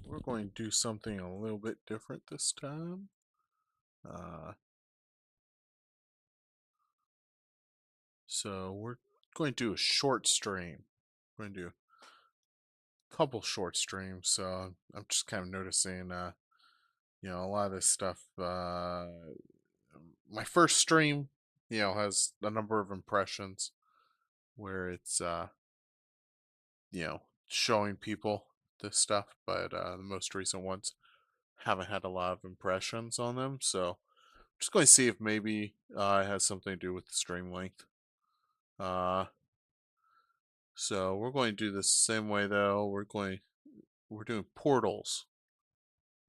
we're going to do something a little bit different this time. Uh, so we're going to do a short stream. We're going to do a couple short streams. So I'm just kind of noticing, a lot of this stuff. My first stream, has a number of impressions where it's, showing people this stuff, but the most recent ones haven't had a lot of impressions on them. So just going to see if maybe it has something to do with the stream length. So we're going to do this the same way though. We're doing portals.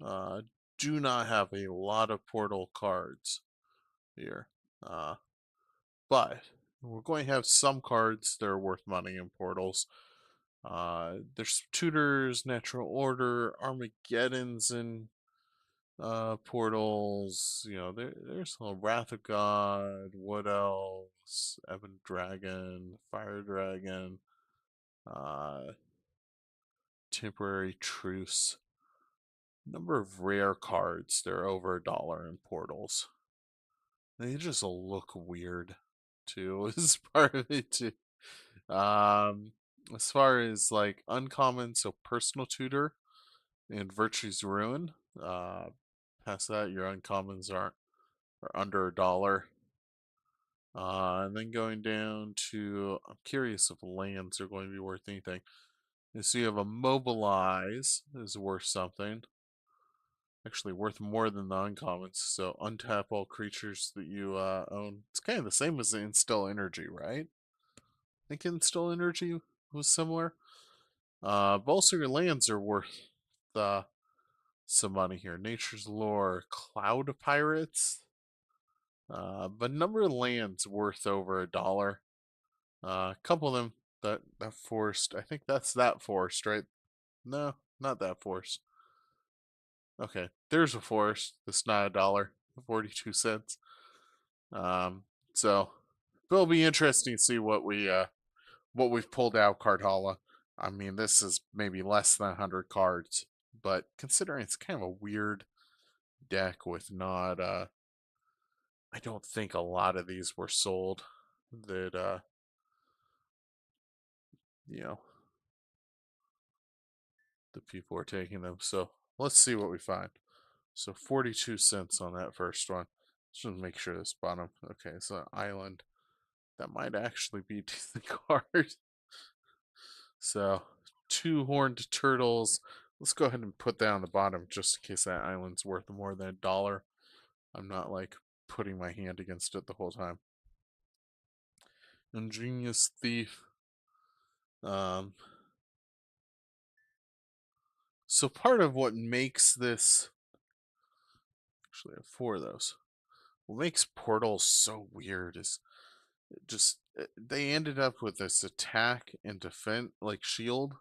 Uh, do not have a lot of portal cards here, uh, but we're going to have some cards that are worth money in portals. There's tutors, natural order, Armageddon's in portals. There's a Wrath of God, Wood Elves, Ebon Dragon, Fire Dragon, uh, Temporary Truce. Number of rare cards. They're over $1 in portals. They just look weird too. Is part of it too. Um, as far as like uncommon, so personal tutor and Virtue's Ruin. Past that, your uncommons are under $1. And then going down to, I'm curious if lands are going to be worth anything. And so you have a mobilize is worth something. Actually, worth more than the uncommons. So untap all creatures that you own. It's kind of the same as the instill energy, right? I think instill energy was similar. But also your lands are worth some money here. Nature's Lore, Cloud Pirates. But number of lands worth over $1. A couple of them that forced. I think that's that forced, right? No, not that forced. Okay, there's a forest. That's not $1, 42 cents. Um, so it'll be interesting to see what we've pulled out, Cardhalla. I mean, this is maybe less than 100 cards, but considering it's kind of a weird deck with not, I don't think a lot of these were sold. That you know, the people are taking them. So let's see what we find. So 42 cents on that first one. Just make sure this bottom. Okay, so island. That might actually be a decent card. So, two horned turtles. Let's go ahead and put that on the bottom just in case that island's worth more than $1. I'm not like putting my hand against it the whole time. Ingenious thief. Um, so part of what makes this, actually I have four of those. What makes portals so weird is just they ended up with this attack and defense like shield,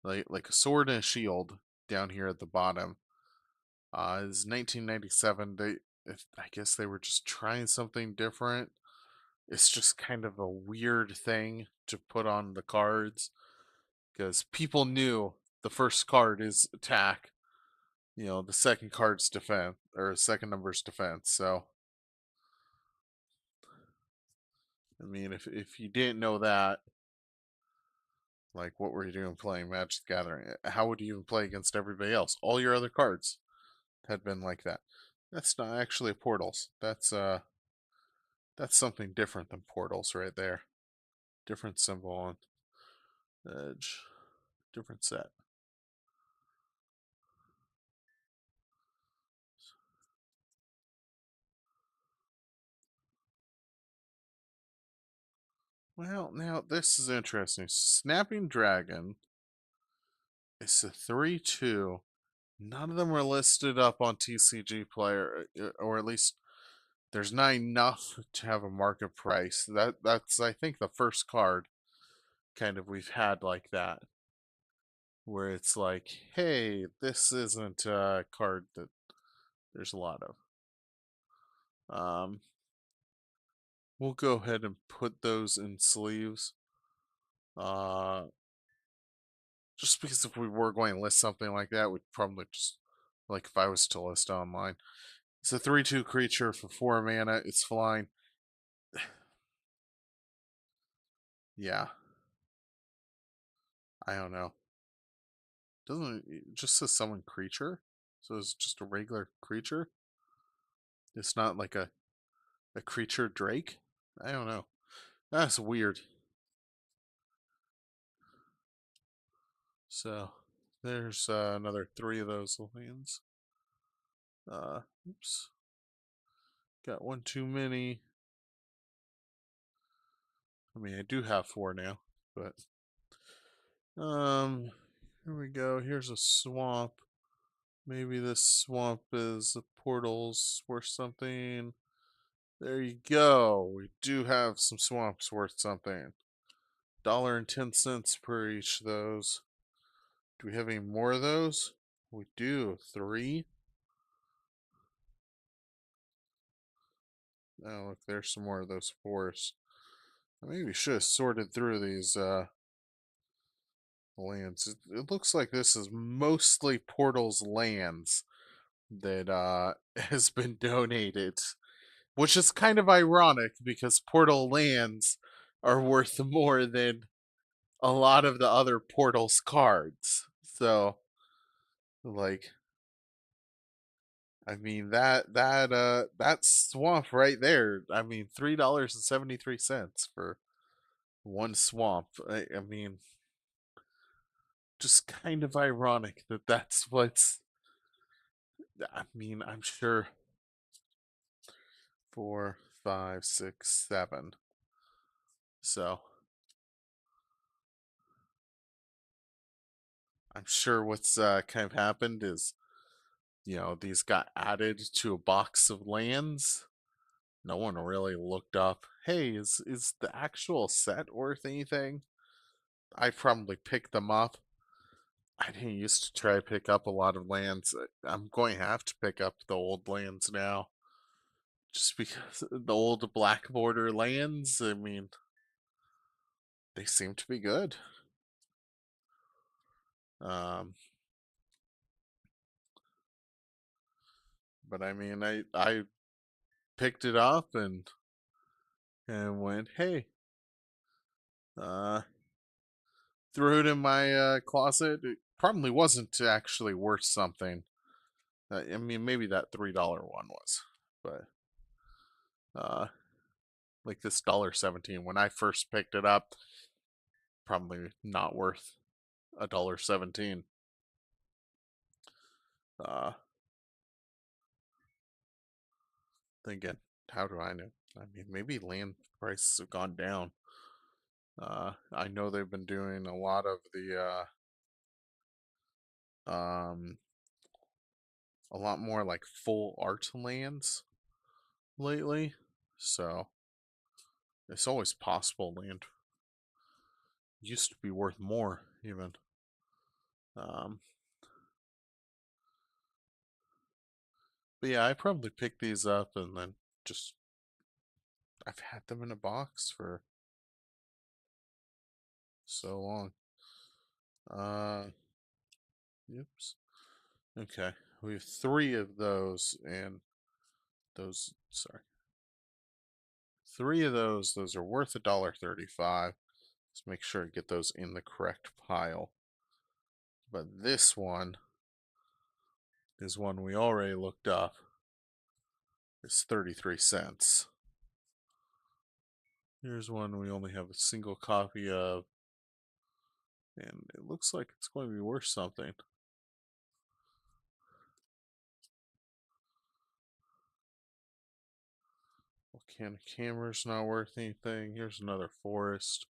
like a sword and a shield down here at the bottom. Is 1997. I guess they were just trying something different. It's just kind of a weird thing to put on the cards because people knew the first card is attack. The second card's defense or second number's defense. So, I mean, if you didn't know that, like, what were you doing playing Magic the Gathering? How would you even play against everybody else? All your other cards had been like that. That's not actually portals. That's something different than portals right there. Different symbol on edge. Different set. Well, now this is interesting. Snapping Dragon is a 3/2. None of them are listed up on TCG Player, or at least there's not enough to have a market price. That's I think the first card kind of we've had like that, where it's like, hey, this isn't a card that there's a lot of. We'll go ahead and put those in sleeves. Uh, Just because if we were going to list something like that, we'd probably just, like if I was to list online. It's a 3/2 creature for 4 mana. It's flying. Yeah, I don't know. Doesn't it just says summon creature? So it's just a regular creature? It's not like a creature drake? I don't know. That's weird. So there's another 3 of those lands. Oops. Got one too many. I mean, I do have 4 now, but here we go. Here's a swamp. Maybe this swamp is the portals worth something. There you go. We do have some swamps worth something. $1.10 per each of those. Do we have any more of those? We do. 3. Oh, look, there's some more of those 4s. I maybe should have sorted through these lands. It looks like this is mostly Portal's lands that has been donated, which is kind of ironic because Portal lands are worth more than a lot of the other Portal's cards. So, like, I mean that swamp right there. I mean $3.73 for one swamp. I mean, just kind of ironic that that's what's. I mean, I'm sure 4, 5, 6, 7. So I'm sure what's kind of happened is, these got added to a box of lands. No one really looked up, hey, is the actual set worth anything? I probably picked them up. I didn't used to try to pick up a lot of lands. I'm going to have to pick up the old lands now. Just because the old black border lands, I mean, they seem to be good. Um, but I mean, I picked it up and went, hey, uh, threw it in my closet. It probably wasn't actually worth something. I mean, maybe that $3 one was, but uh, like this $1.17 when I first picked it up, probably not worth $1.17. Uh, Again, how do I know? I mean, maybe land prices have gone down. I know they've been doing a lot of a lot more like full art lands lately, so it's always possible land used to be worth more even. Um, but yeah, I probably picked these up and then just I've had them in a box for so long. Uh, oops. Okay, we have 3 of those and those. Sorry, 3 of those. Those are worth $1.35. Let's make sure to get those in the correct pile. But this one is one we already looked up. It's 33 cents. Here's one we only have a single copy of, and it looks like it's going to be worth something. Volcanic Hammer's not worth anything. Here's another forest.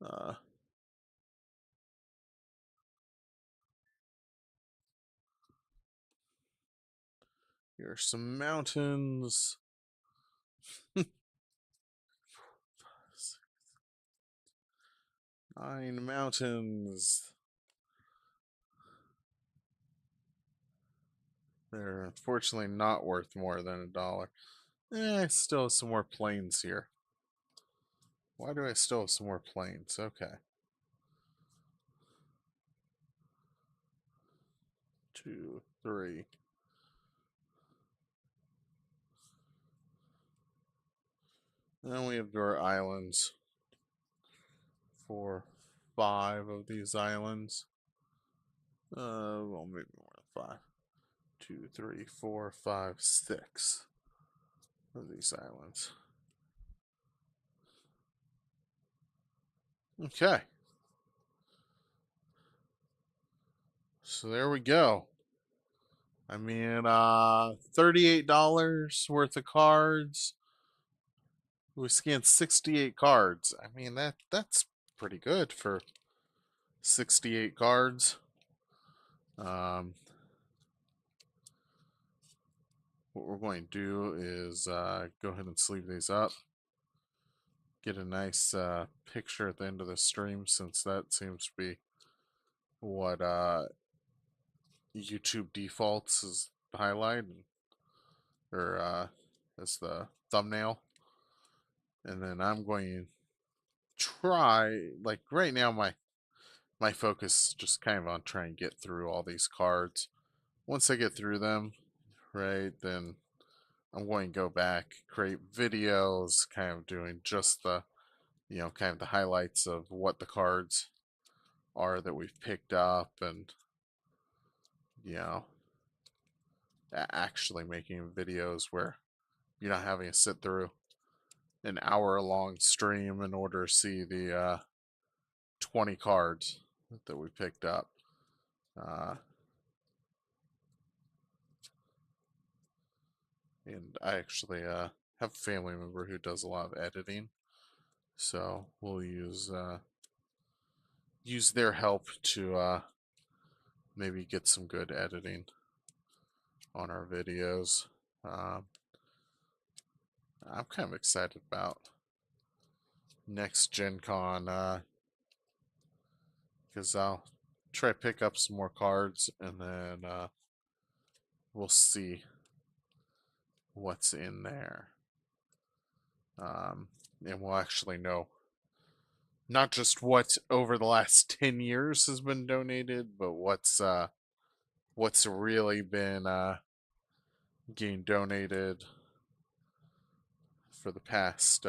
Uh, Here are some mountains. 9 mountains. They're unfortunately not worth more than $1. I still have some more plains here. Why do I still have some more plains? Okay. 2, 3. Then we have our islands for 5 of these islands. Well, maybe more than 5. 2, 3, 4, 5, 6 of these islands. Okay. So there we go. I mean, $38 worth of cards. We scanned 68 cards. I mean, that's pretty good for 68 cards. What we're going to do is go ahead and sleeve these up. Get a nice picture at the end of the stream, since that seems to be what YouTube defaults as the highlight, or as the thumbnail. And then I'm going to try, like right now, my focus is just kind of on trying to get through all these cards. Once I get through them, right, then I'm going to go back, create videos, kind of doing just the, kind of the highlights of what the cards are that we've picked up, and, you know, actually making videos where you're not having to sit through an hour-long stream in order to see the 20 cards that we picked up. And I actually have a family member who does a lot of editing, so we'll use their help to maybe get some good editing on our videos. I'm kind of excited about next Gen Con, because I'll try to pick up some more cards, and then we'll see what's in there. And we'll actually know not just what over the last 10 years has been donated, but what's really been getting donated for the past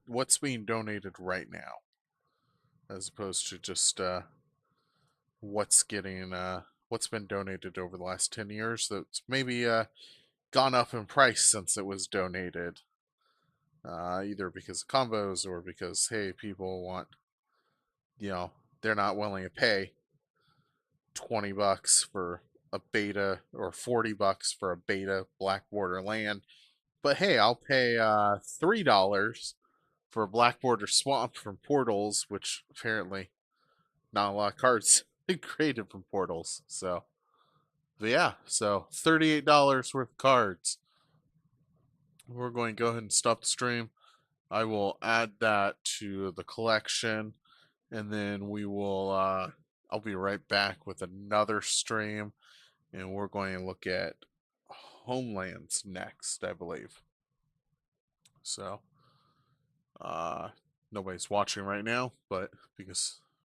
what's being donated right now, as opposed to just what's been donated over the last 10 years that's maybe gone up in price since it was donated, either because of combos or because, hey, people want, they're not willing to pay $20 for a beta, or $40 for a beta Blackwater land, but hey, I'll pay $3 for a Blackwater Swamp from Portals, which apparently not a lot of cards created from Portals. So, but yeah, so $38 worth of cards. We're going to go ahead and stop the stream. I will add that to the collection, and then we will I'll be right back with another stream, and we're going to look at Homelands next, I believe. So nobody's watching right now, but because